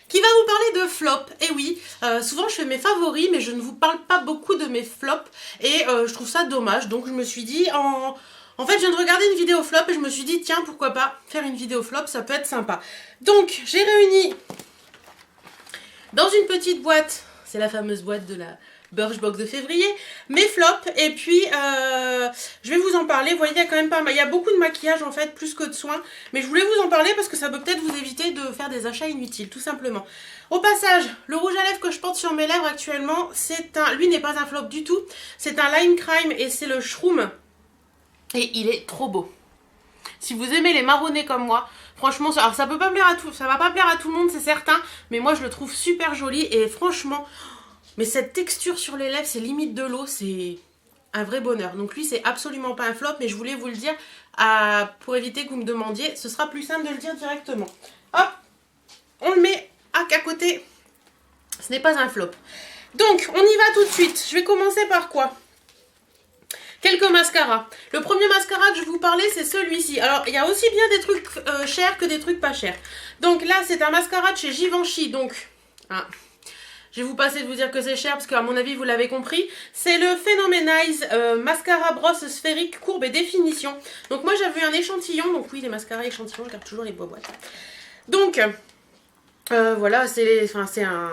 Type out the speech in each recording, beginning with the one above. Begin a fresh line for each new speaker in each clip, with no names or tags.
qui va vous parler de flop. Et oui, souvent je fais mes favoris, mais je ne vous parle pas beaucoup de mes flops, et je trouve ça dommage, donc je me suis dit, en fait je viens de regarder une vidéo flop, et je me suis dit, tiens, pourquoi pas faire une vidéo flop, ça peut être sympa. Donc, j'ai réuni dans une petite boîte, c'est la fameuse boîte de la Birchbox de février, mes flops, et puis je vais vous en parler. Vous voyez, il y a quand même pas mal, il y a beaucoup de maquillage en fait, plus que de soins, mais je voulais vous en parler parce que ça peut peut-être vous éviter de faire des achats inutiles, tout simplement. Au passage, le rouge à lèvres que je porte sur mes lèvres actuellement, lui n'est pas un flop du tout, c'est un Lime Crime et c'est le Shroom, et il est trop beau. Si vous aimez les marronnés comme moi, franchement, alors ça peut pas plaire à tout, ça va pas plaire à tout le monde, c'est certain, mais moi je le trouve super joli, et franchement, mais cette texture sur les lèvres, c'est limite de l'eau, c'est un vrai bonheur. Donc lui, c'est absolument pas un flop, mais je voulais vous le dire pour éviter que vous me demandiez. Ce sera plus simple de le dire directement. Hop, on le met à côté. Ce n'est pas un flop. Donc, on y va tout de suite. Je vais commencer par quoi? Quelques mascaras. Le premier mascara que je vais vous parler, c'est celui-ci. Alors, il y a aussi bien des trucs chers que des trucs pas chers. Donc là, c'est un mascara de chez Givenchy. Donc, je vais vous passer de vous dire que c'est cher parce qu'à mon avis, vous l'avez compris. C'est le Phenomenize Mascara Brosse Sphérique Courbe et Définition. Donc moi, j'avais un échantillon. Donc oui, les mascaras échantillons, je garde toujours les boîtes. Donc, voilà, c'est un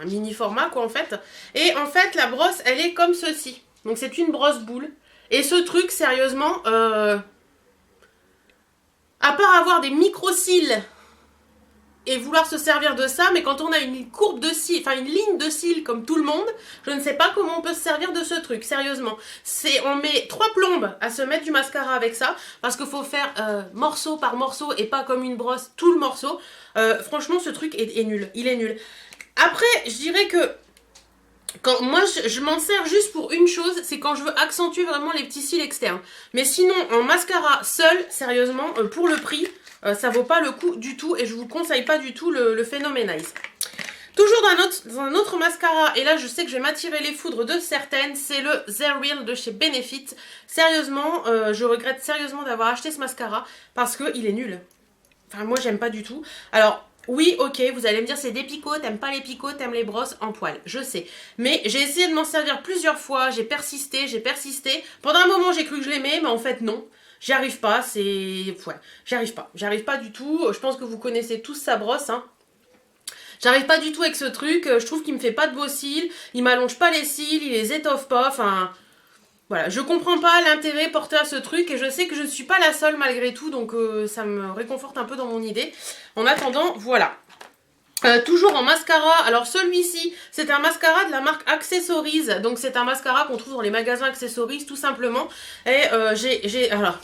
mini format quoi en fait. Et en fait, la brosse, elle est comme ceci. Donc c'est une brosse boule. Et ce truc, sérieusement, à part avoir des micro-cils et vouloir se servir de ça, mais quand on a une courbe de cils, enfin une ligne de cils comme tout le monde, je ne sais pas comment on peut se servir de ce truc, sérieusement. On met 3 plombes à se mettre du mascara avec ça, parce qu'il faut faire morceau par morceau et pas comme une brosse tout le morceau. Franchement, ce truc est nul, il est nul. Après, je dirais que moi je m'en sers juste pour une chose, c'est quand je veux accentuer vraiment les petits cils externes. Mais sinon, en mascara seul, sérieusement, pour le prix, ça vaut pas le coup du tout, et je vous conseille pas du tout le Phenomenize. Toujours dans un autre mascara, et là je sais que je vais m'attirer les foudres de certaines, c'est le They're Real de chez Benefit. Sérieusement, je regrette sérieusement d'avoir acheté ce mascara parce qu'il est nul. Enfin, moi j'aime pas du tout. Alors, oui, ok, vous allez me dire c'est des picots, t'aimes pas les picots, t'aimes les brosses en poil, je sais. Mais j'ai essayé de m'en servir plusieurs fois, j'ai persisté. Pendant un moment j'ai cru que je l'aimais, mais en fait non. J'y arrive pas, j'y arrive pas du tout. Je pense que vous connaissez tous sa brosse, hein. J'arrive pas du tout avec ce truc, je trouve qu'il me fait pas de beaux cils, il m'allonge pas les cils, il les étoffe pas, enfin... Voilà, je comprends pas l'intérêt porté à ce truc, et je sais que je ne suis pas la seule malgré tout, donc ça me réconforte un peu dans mon idée. En attendant, voilà. Toujours en mascara, alors celui-ci, c'est un mascara de la marque Accessories, donc c'est un mascara qu'on trouve dans les magasins Accessories tout simplement. Et alors,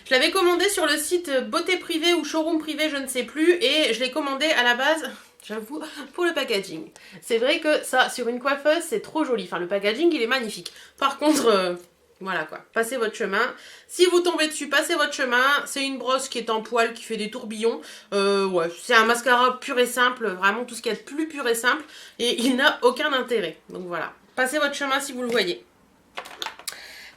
je l'avais commandé sur le site Beauté Privée ou Showroom Privé, je ne sais plus, et je l'ai commandé à la base... J'avoue, pour le packaging. C'est vrai que ça, sur une coiffeuse, c'est trop joli. Enfin, le packaging, il est magnifique. Par contre, voilà quoi. Passez votre chemin. Si vous tombez dessus, passez votre chemin. C'est une brosse qui est en poil, qui fait des tourbillons. Ouais, c'est un mascara pur et simple. Vraiment, tout ce qu'il y a de plus pur et simple. Et il n'a aucun intérêt. Donc voilà. Passez votre chemin si vous le voyez.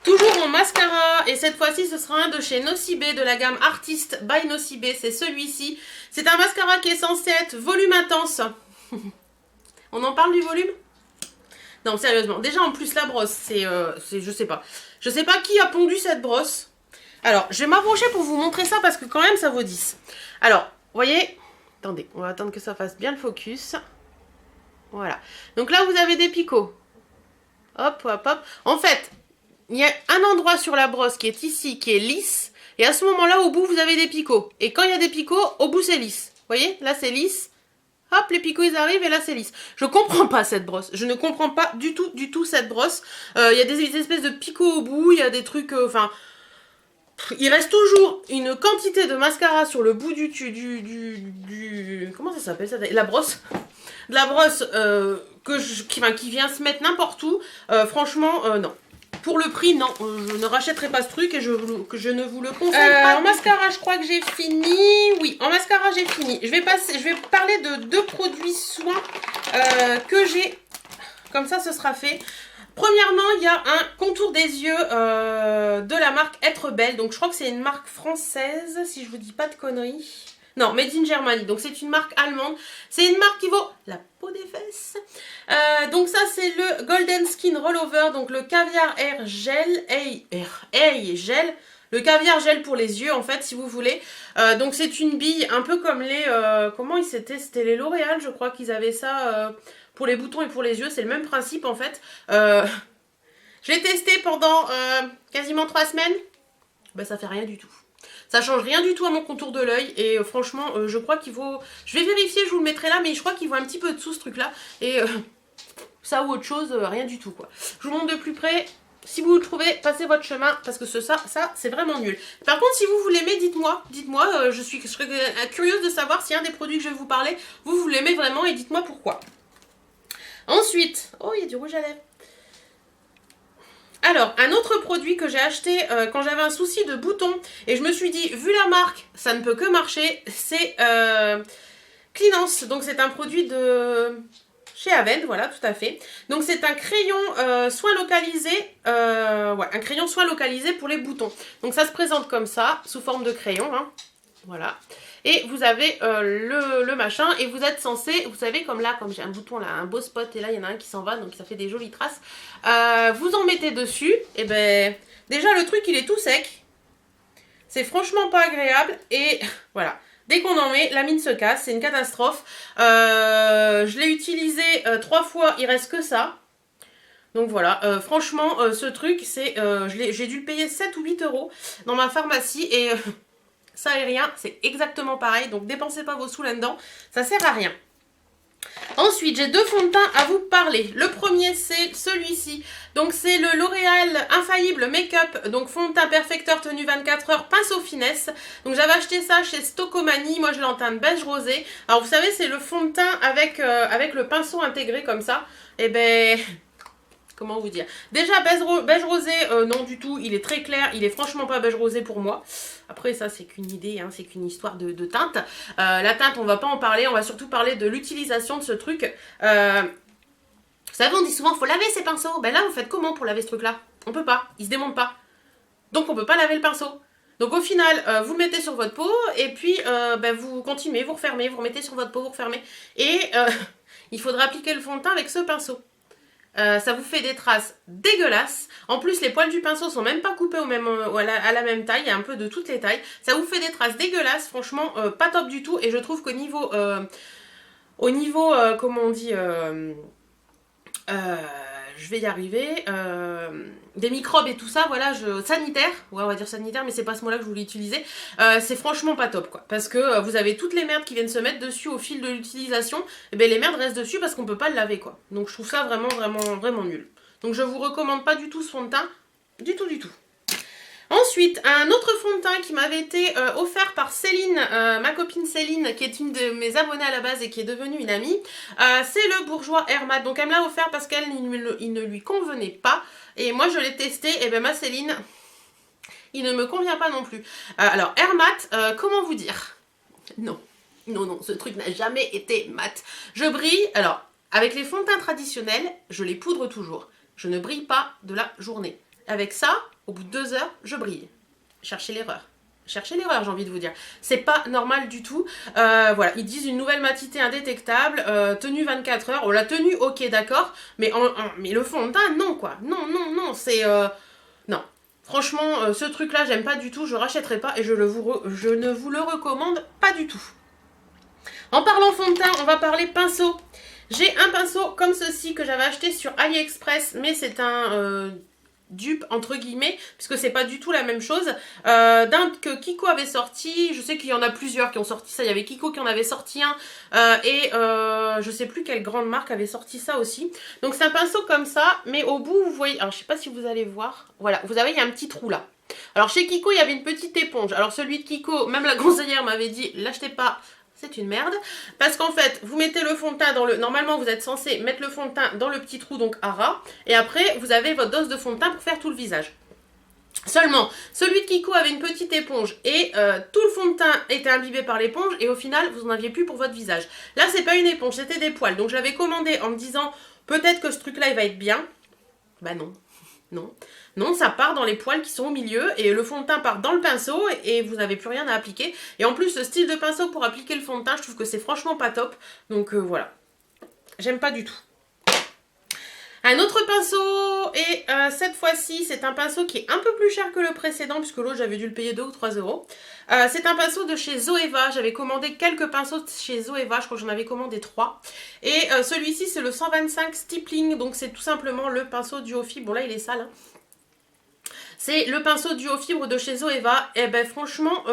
Toujours en mascara, et cette fois-ci ce sera un de chez Nocibé, de la gamme Artist by Nocibé, c'est celui-ci. C'est un mascara qui est censé être volume intense. On en parle du volume? Non, sérieusement. Déjà en plus la brosse, je sais pas. Je sais pas qui a pondu cette brosse. Alors, je vais m'approcher pour vous montrer ça parce que quand même ça vaut 10. Alors, vous voyez? Attendez, on va attendre que ça fasse bien le focus. Voilà. Donc là vous avez des picots. Hop, hop, hop. En fait... il y a un endroit sur la brosse qui est ici, qui est lisse. Et à ce moment-là, au bout, vous avez des picots. Et quand il y a des picots, au bout, c'est lisse. Vous voyez? Là, c'est lisse. Hop, les picots, ils arrivent et là, c'est lisse. Je comprends pas cette brosse. Je ne comprends pas du tout cette brosse. Il y a des espèces de picots au bout. Il y a des trucs... Enfin... il reste toujours une quantité de mascara sur le bout comment ça s'appelle ça? La brosse. De la brosse qui vient se mettre n'importe où. Franchement, non. Pour le prix, non, je ne rachèterai pas ce truc et je ne vous le conseille pas. En mascara, je crois que j'ai fini. Oui, en mascara, j'ai fini. Je vais parler de 2 produits soins que j'ai. Comme ça, ce sera fait. Premièrement, il y a un contour des yeux de la marque Être Belle. Donc, je crois que c'est une marque française, si je vous dis pas de conneries. Non, Made in Germany. Donc c'est une marque allemande. C'est une marque qui vaut la peau des fesses. Donc ça c'est le Golden Skin Rollover. Donc le caviar air gel. Gel. Le caviar gel pour les yeux en fait si vous voulez. Donc c'est une bille un peu comme les... comment c'était les L'Oréal je crois qu'ils avaient ça pour les boutons et pour les yeux. C'est le même principe en fait. Je l'ai testé pendant quasiment 3 semaines. Ben ça fait rien du tout. Ça change rien du tout à mon contour de l'œil et franchement je crois qu'il vaut... Je vais vérifier, je vous le mettrai là, mais je crois qu'il vaut un petit peu dessous ce truc là. Et ça ou autre chose, rien du tout quoi. Je vous montre de plus près. Si vous le trouvez, passez votre chemin parce que ça c'est vraiment nul. Par contre si vous l'aimez, dites-moi. Dites-moi, je serais curieuse de savoir si un des produits que je vais vous parler, vous l'aimez vraiment et dites-moi pourquoi. Ensuite, oh il y a du rouge à lèvres. Alors, un autre produit que j'ai acheté quand j'avais un souci de boutons, et je me suis dit, vu la marque, ça ne peut que marcher, c'est Cleanance. Donc c'est un produit de chez Avent, voilà, tout à fait. Donc c'est un crayon soin localisé, un crayon soin localisé pour les boutons. Donc ça se présente comme ça, sous forme de crayon, hein. Voilà. Et vous avez le machin et vous êtes censé, vous savez comme là, comme j'ai un bouton là, un beau spot et là il y en a un qui s'en va donc ça fait des jolies traces. Vous en mettez dessus et ben déjà le truc il est tout sec. C'est franchement pas agréable et voilà. Dès qu'on en met, la mine se casse, c'est une catastrophe. Je l'ai utilisé 3 fois, il reste que ça. Donc voilà, franchement ce truc c'est, j'ai dû le payer 7 ou 8 € dans ma pharmacie et... ça et rien, c'est exactement pareil, donc dépensez pas vos sous là-dedans, ça sert à rien. Ensuite, j'ai 2 fonds de teint à vous parler. Le premier, c'est celui-ci. Donc, c'est le L'Oréal Infaillible Make-up. Donc, fond de teint perfecteur tenue 24 heures, pinceau finesse. Donc, j'avais acheté ça chez Stocomanie. Moi, je l'ai en teinte beige rosé. Alors, vous savez, c'est le fond de teint avec le pinceau intégré comme ça. Et ben... comment vous dire? Déjà, beige rosé, non du tout. Il est très clair. Il est franchement pas beige rosé pour moi. Après, ça, c'est qu'une idée, hein, c'est qu'une histoire de teinte. La teinte, on va pas en parler. On va surtout parler de l'utilisation de ce truc. Vous savez, on dit souvent, faut laver ses pinceaux. Ben là, vous faites comment pour laver ce truc-là? On peut pas. Il se démonte pas. Donc, on peut pas laver le pinceau. Donc, au final, vous le mettez sur votre peau. Et puis, ben, vous continuez, vous refermez. Vous remettez sur votre peau, vous refermez. Et il faudra appliquer le fond de teint avec ce pinceau. Ça vous fait des traces dégueulasses. En plus, les poils du pinceau sont même pas coupés à la même taille. Il y a un peu de toutes les tailles. Ça vous fait des traces dégueulasses. Franchement, pas top du tout. Et je trouve qu'au niveau... comment on dit... je vais y arriver. Des microbes et tout ça, voilà, sanitaire. Ouais, on va dire sanitaire, mais c'est pas ce mot-là que je voulais utiliser. C'est franchement pas top, quoi. Parce que vous avez toutes les merdes qui viennent se mettre dessus au fil de l'utilisation. Et bien, les merdes restent dessus parce qu'on peut pas le laver, quoi. Donc, je trouve ça vraiment, vraiment, vraiment nul. Donc, je vous recommande pas du tout ce fond de teint. Du tout, du tout. Ensuite, un autre fond de teint qui m'avait été offert par Céline, ma copine Céline, qui est une de mes abonnées à la base et qui est devenue une amie, c'est le Bourjois Air Mat. Donc elle me l'a offert parce qu'il ne lui convenait pas. Et moi je l'ai testé, et bien ma Céline, il ne me convient pas non plus. Alors Air Mat, comment vous dire? Non, non, non, ce truc n'a jamais été mat. Je brille, alors avec les fonds de teint traditionnels, je les poudre toujours. Je ne brille pas de la journée. Avec ça, au bout de 2 heures, je brille. Cherchez l'erreur. Cherchez l'erreur, j'ai envie de vous dire. C'est pas normal du tout. Voilà, ils disent une nouvelle matité indétectable, tenue 24 heures. Oh, la tenue, ok, d'accord. Mais le fond de teint, non, quoi. Non, non, non, c'est... non. Franchement, ce truc-là, j'aime pas du tout. Je rachèterai pas et je ne vous le recommande pas du tout. En parlant fond de teint, on va parler pinceau. J'ai un pinceau comme ceci que j'avais acheté sur AliExpress, mais c'est un... dupe entre guillemets puisque c'est pas du tout la même chose d'un que Kiko avait sorti. Je sais qu'il y en a plusieurs qui ont sorti ça. Il y avait Kiko qui en avait sorti un et je sais plus quelle grande marque avait sorti ça aussi. Donc c'est un pinceau comme ça, mais au bout vous voyez, alors je sais pas si vous allez voir, voilà, vous avez, il y a un petit trou là. Alors chez Kiko il y avait une petite éponge. Alors celui de Kiko, même la conseillère m'avait dit l'achetez pas, c'est une merde, parce qu'en fait vous mettez le fond de teint dans le... Normalement vous êtes censé mettre le fond de teint dans le petit trou, donc à ras, et après vous avez votre dose de fond de teint pour faire tout le visage. Seulement, celui de Kiko avait une petite éponge et tout le fond de teint était imbibé par l'éponge et au final vous n'en aviez plus pour votre visage. Là c'est pas une éponge, c'était des poils, donc je l'avais commandé en me disant peut-être que ce truc là il va être bien. Bah non. Non. Non, ça part dans les poils qui sont au milieu et le fond de teint part dans le pinceau et vous n'avez plus rien à appliquer. Et en plus, ce style de pinceau pour appliquer le fond de teint, je trouve que c'est franchement pas top. Donc voilà. J'aime pas du tout. Un autre pinceau, et cette fois-ci, c'est un pinceau qui est un peu plus cher que le précédent, puisque l'autre, j'avais dû le payer 2 ou 3 euros. C'est un pinceau de chez Zoeva. J'avais commandé quelques pinceaux chez Zoeva, je crois que j'en avais commandé 3. Et celui-ci, c'est le 125 Stippling, donc c'est tout simplement le pinceau duo fibre. Bon, là, il est sale, hein. C'est le pinceau duo fibre de chez Zoeva. Et ben franchement,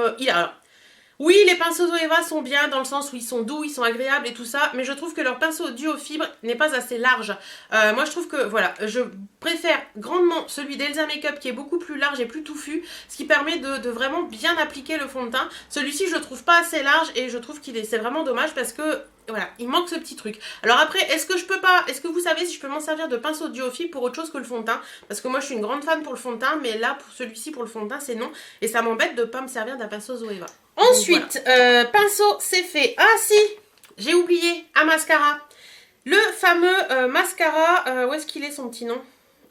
oui, les pinceaux Zoeva sont bien dans le sens où ils sont doux, ils sont agréables et tout ça, mais je trouve que leur pinceau duo fibre n'est pas assez large. Moi, je trouve que, voilà, je préfère grandement celui d'Elsa Makeup qui est beaucoup plus large et plus touffu, ce qui permet de vraiment bien appliquer le fond de teint. Celui-ci, je le trouve pas assez large et je trouve c'est vraiment dommage parce que, voilà, il manque ce petit truc. Alors après, est-ce que vous savez si je peux m'en servir de pinceau duo fibre pour autre chose que le fond de teint? Parce que moi, je suis une grande fan pour le fond de teint, mais là, pour celui-ci, pour le fond de teint, c'est non. Et ça m'embête de pas me servir d'un pinceau Zoeva. Ensuite, voilà. Pinceau, c'est fait. Ah si, j'ai oublié, un mascara. Le fameux mascara, où est-ce qu'il est son petit nom?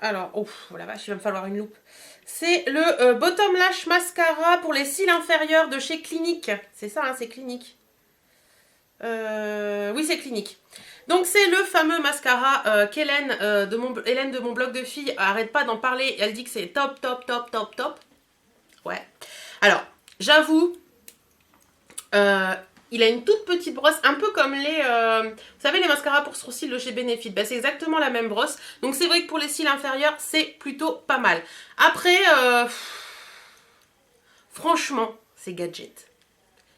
Alors, oh la vache, il va me falloir une loupe. C'est le Bottom Lash Mascara pour les cils inférieurs de chez Clinique. C'est ça, hein, c'est Clinique. Oui, c'est Clinique. Donc c'est le fameux mascara qu'Hélène de mon blog de filles arrête pas d'en parler. Elle dit que c'est top, top, top, top, top. Ouais. Alors, j'avoue... il a une toute petite brosse, un peu comme vous savez, les mascaras pour sourcils de chez Benefit. Ben, c'est exactement la même brosse. Donc c'est vrai que pour les cils inférieurs, c'est plutôt pas mal. Après, franchement, c'est gadget.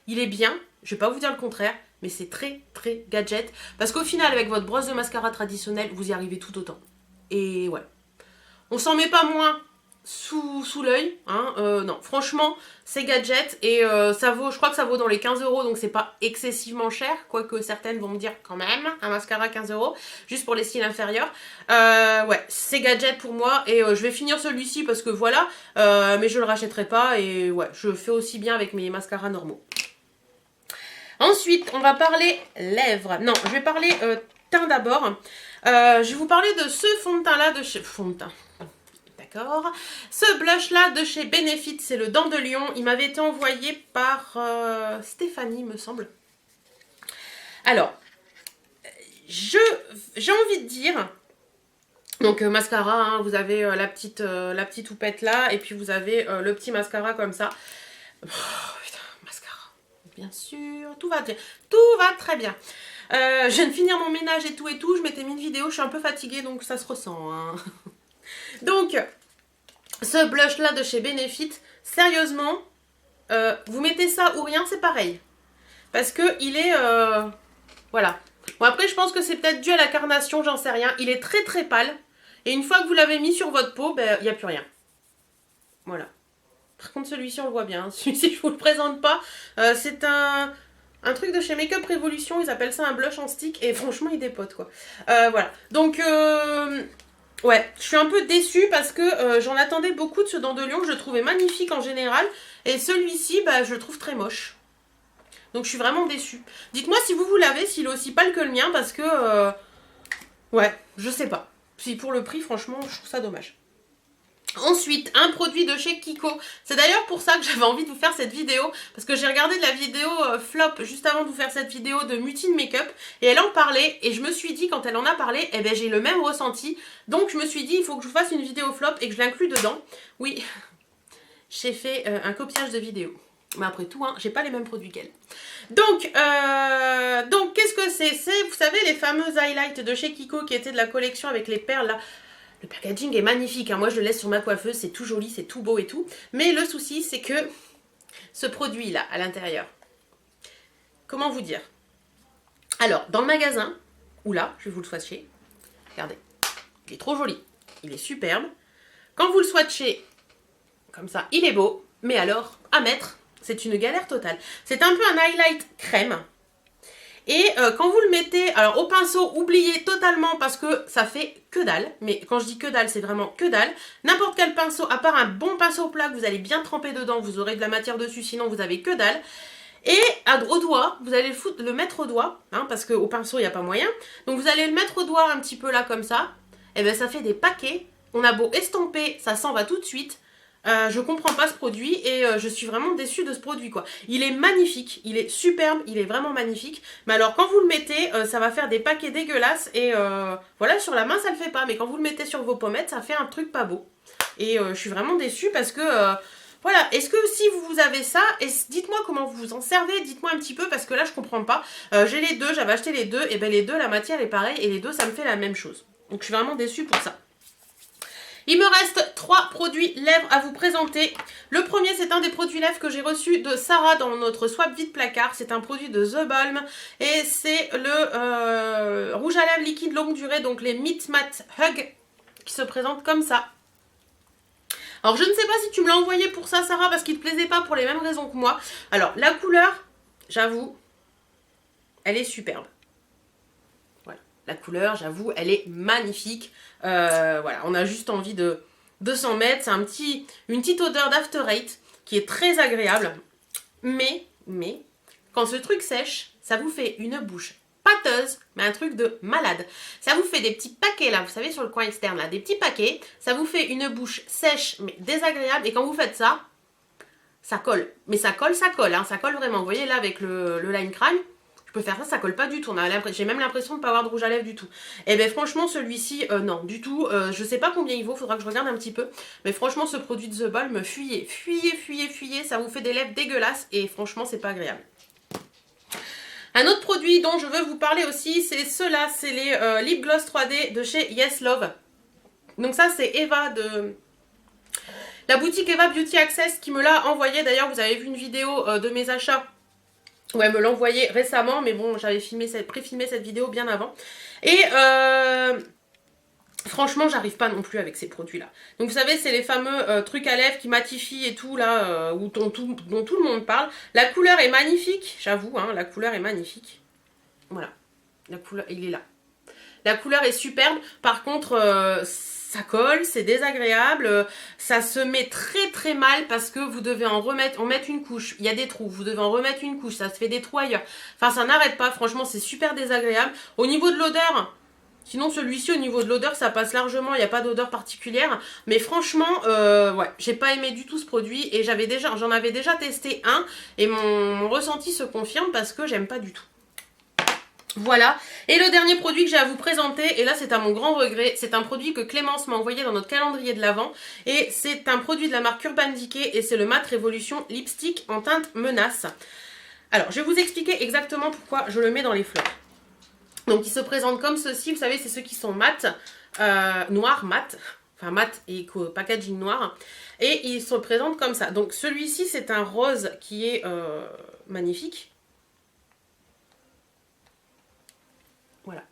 Il est bien, je vais pas vous dire le contraire, mais c'est très très gadget. Parce qu'au final, avec votre brosse de mascara traditionnelle, vous y arrivez tout autant. Et ouais. On s'en met pas moins sous l'œil, hein, non, franchement, c'est gadget et ça vaut, je crois que ça vaut dans les 15 euros, donc c'est pas excessivement cher, quoique certaines vont me dire quand même, un mascara 15 euros, juste pour les cils inférieurs. Ouais, c'est gadget pour moi et je vais finir celui-ci parce que voilà, mais je le rachèterai pas et ouais, je fais aussi bien avec mes mascaras normaux. Ensuite, on va parler lèvres. Non, je vais parler teint d'abord. Je vais vous parler de ce fond de teint là de chez... Fond de teint. D'accord. Ce blush là de chez Benefit, c'est le Dent de Lion. Il m'avait été envoyé par Stéphanie, me semble. Alors, j'ai envie de dire... Donc mascara, hein, vous avez la petite houppette là, et puis vous avez le petit mascara comme ça. Oh, putain, mascara. Bien sûr, tout va bien. Tout va très bien. Je viens de finir mon ménage et tout, je m'étais mis une vidéo, je suis un peu fatiguée, donc ça se ressent. Hein. Donc, ce blush là de chez Benefit, sérieusement, vous mettez ça ou rien, c'est pareil. Parce que il est... voilà. Bon après, je pense que c'est peut-être dû à la carnation, j'en sais rien. Il est très très pâle. Et une fois que vous l'avez mis sur votre peau, ben, il n'y a plus rien. Voilà. Par contre, celui-ci, on le voit bien. Hein. Celui-ci, je vous le présente pas. C'est un truc de chez Makeup Revolution. Ils appellent ça un blush en stick. Et franchement, il dépote, quoi. Voilà. Donc, ouais, je suis un peu déçue parce que j'en attendais beaucoup de ce Dent de Lion que je trouvais magnifique en général. Et celui-ci, bah, je le trouve très moche. Donc, je suis vraiment déçue. Dites-moi si vous l'avez, s'il est aussi pâle que le mien parce que... ouais, je sais pas. Si pour le prix, franchement, je trouve ça dommage. Ensuite, un produit de chez Kiko. C'est d'ailleurs pour ça que j'avais envie de vous faire cette vidéo. Parce que j'ai regardé de la vidéo flop juste avant de vous faire cette vidéo de Mutine Makeup. Et elle en parlait. Et je me suis dit, quand elle en a parlé, eh ben, j'ai le même ressenti. Donc je me suis dit, il faut que je vous fasse une vidéo flop et que je l'inclue dedans. Oui, j'ai fait un copiage de vidéo. Mais après tout, hein, j'ai pas les mêmes produits qu'elle. Donc qu'est-ce que c'est? C'est, vous savez, les fameux highlights de chez Kiko qui étaient de la collection avec les perles là. Le packaging est magnifique, hein. Moi je le laisse sur ma coiffeuse, c'est tout joli, c'est tout beau et tout. Mais le souci, c'est que ce produit là, à l'intérieur, comment vous dire? Alors, dans le magasin, ou là, je vais vous le swatcher. Regardez, il est trop joli, il est superbe. Quand vous le swatchez, comme ça, il est beau. Mais alors, à mettre, c'est une galère totale. C'est un peu un highlight crème. Et quand vous le mettez, alors au pinceau, oubliez totalement parce que ça fait que dalle. Mais quand je dis que dalle, c'est vraiment que dalle. N'importe quel pinceau, à part un bon pinceau plat que vous allez bien tremper dedans, vous aurez de la matière dessus, sinon vous avez que dalle. Et au doigt, vous allez le mettre au doigt, hein, parce qu'au pinceau, il n'y a pas moyen. Donc vous allez le mettre au doigt un petit peu là comme ça. Et bien ça fait des paquets On a beau estomper, ça s'en va tout de suite. Je comprends pas ce produit et je suis vraiment déçue de ce produit quoi. Il est magnifique, il est superbe, il est vraiment magnifique. Mais alors quand vous le mettez, ça va faire des paquets dégueulasses et voilà, sur la main ça le fait pas. Mais quand vous le mettez sur vos pommettes, ça fait un truc pas beau. Et je suis vraiment déçue parce que voilà, est-ce que si vous avez ça, dites-moi comment vous vous en servez, dites-moi un petit peu parce que là je comprends pas. J'ai les deux, j'avais acheté les deux, et ben les deux la matière est pareille et les deux ça me fait la même chose. Donc je suis vraiment déçue pour ça. Il me reste 3 produits lèvres à vous présenter. Le premier, c'est un des produits lèvres que j'ai reçu de Sarah dans notre swap vide placard. C'est un produit de The Balm et c'est le rouge à lèvres liquide longue durée, donc les Meet Matte Hug, qui se présente comme ça. Alors, je ne sais pas si tu me l'as envoyé pour ça, Sarah, parce qu'il ne te plaisait pas pour les mêmes raisons que moi. Alors, la couleur, j'avoue, elle est superbe. La couleur, j'avoue, elle est magnifique. Voilà, on a juste envie de s'en mettre. C'est une petite odeur d'After Eight qui est très agréable. Mais, quand ce truc sèche, ça vous fait une bouche pâteuse, mais un truc de malade. Ça vous fait des petits paquets, là, vous savez, sur le coin externe, là, des petits paquets. Ça vous fait une bouche sèche, mais désagréable. Et quand vous faites ça, ça colle. Mais ça colle, hein, ça colle vraiment. Vous voyez, là, avec le Lime Crime, je peux faire ça, ça colle pas du tout. J'ai même l'impression de ne pas avoir de rouge à lèvres du tout. Et bien franchement, celui-ci, non, du tout. Je sais pas combien il vaut, faudra que je regarde un petit peu. Mais franchement, ce produit de The Balm, fuyez. Ça vous fait des lèvres dégueulasses et franchement, c'est pas agréable. Un autre produit dont je veux vous parler aussi, c'est ceux-là. C'est les Lip Gloss 3D de chez Yes Love. Donc ça, c'est Eva de la boutique Eva Beauty Access qui me l'a envoyé. D'ailleurs, vous avez vu une vidéo de mes achats. Ouais, elle me l'a envoyé récemment, mais bon, j'avais pré-filmé cette vidéo bien avant. Et franchement, j'arrive pas non plus avec ces produits-là. Donc vous savez, c'est les fameux trucs à lèvres qui matifient et tout, là, dont tout le monde parle. La couleur est magnifique, j'avoue, hein, la couleur est magnifique. Voilà, la couleur, il est là. La couleur est superbe, par contre... ça colle, c'est désagréable, ça se met très mal parce que vous devez en mettre une couche. Il y a des trous, vous devez en remettre une couche, ça se fait des trous ailleurs. Enfin, ça n'arrête pas, franchement, c'est super désagréable. Au niveau de l'odeur, sinon celui-ci, au niveau de l'odeur, ça passe largement, il n'y a pas d'odeur particulière. Mais franchement, ouais, j'ai pas aimé du tout ce produit et j'en avais déjà testé un et mon ressenti se confirme parce que j'aime pas du tout. Voilà, et le dernier produit que j'ai à vous présenter, et là c'est à mon grand regret, c'est un produit que Clémence m'a envoyé dans notre calendrier de l'Avent, et c'est un produit de la marque Urban Decay, et c'est le Matte Révolution Lipstick en teinte Menace. Alors, je vais vous expliquer exactement pourquoi je le mets dans les fleurs. Donc, il se présente comme ceci, vous savez, c'est ceux qui sont mat, noir, mat, enfin mat et packaging noir, et il se présente comme ça. Donc, celui-ci, c'est un rose qui est magnifique. Voilà.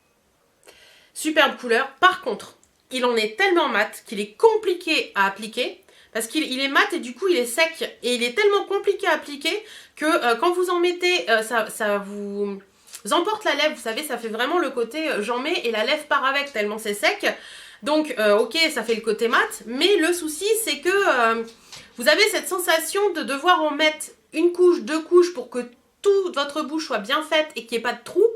Superbe couleur. Par contre, il en est tellement mat qu'il est compliqué à appliquer. Parce qu'il est mat et du coup il est sec. Et il est tellement compliqué à appliquer que quand vous en mettez, ça vous emporte la lèvre. Vous savez, ça fait vraiment le côté j'en mets et la lèvre part avec tellement c'est sec. Donc ok, ça fait le côté mat. Mais le souci c'est que vous avez cette sensation de devoir en mettre une couche, 2 couches pour que toute votre bouche soit bien faite et qu'il n'y ait pas de trous.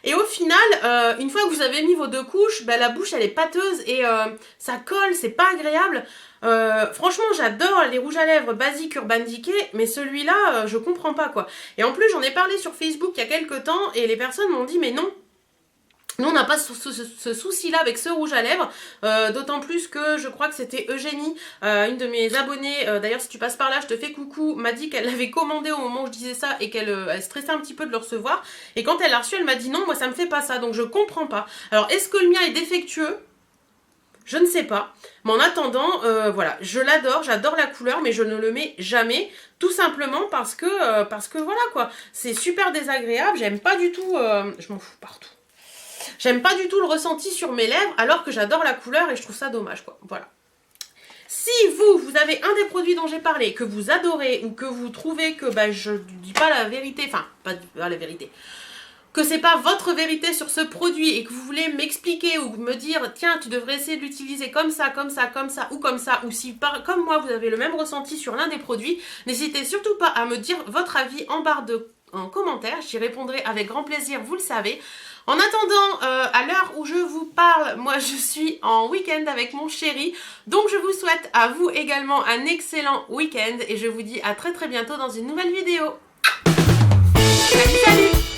Et au final, une fois que vous avez mis vos 2 couches, bah, la bouche elle est pâteuse et ça colle, c'est pas agréable. Franchement, j'adore les rouges à lèvres basiques Urban Decay, mais celui-là, je comprends pas quoi. Et en plus, j'en ai parlé sur Facebook il y a quelques temps et les personnes m'ont dit mais non. Nous, on n'a pas ce souci-là avec ce rouge à lèvres, d'autant plus que je crois que c'était Eugénie, une de mes abonnées, d'ailleurs si tu passes par là, je te fais coucou, m'a dit qu'elle l'avait commandé au moment où je disais ça et qu'elle stressait un petit peu de le recevoir. Et quand elle l'a reçu, elle m'a dit non, moi ça me fait pas ça, donc je comprends pas. Alors, est-ce que le mien est défectueux ? Je ne sais pas, mais en attendant, voilà, je l'adore, j'adore la couleur, mais je ne le mets jamais, tout simplement parce que voilà quoi, c'est super désagréable, j'aime pas du tout, je m'en fous partout. J'aime pas du tout le ressenti sur mes lèvres alors que j'adore la couleur et je trouve ça dommage quoi. Voilà. Si vous avez un des produits dont j'ai parlé, que vous adorez ou que vous trouvez que bah, je dis pas la vérité, enfin pas la vérité, que c'est pas votre vérité sur ce produit et que vous voulez m'expliquer ou me dire tiens tu devrais essayer de l'utiliser comme ça ou si comme moi vous avez le même ressenti sur l'un des produits, n'hésitez surtout pas à me dire votre avis en commentaire, j'y répondrai avec grand plaisir, vous le savez. En attendant, à l'heure où je vous parle, moi je suis en week-end avec mon chéri. Donc je vous souhaite à vous également un excellent week-end et je vous dis à très bientôt dans une nouvelle vidéo. Salut, salut!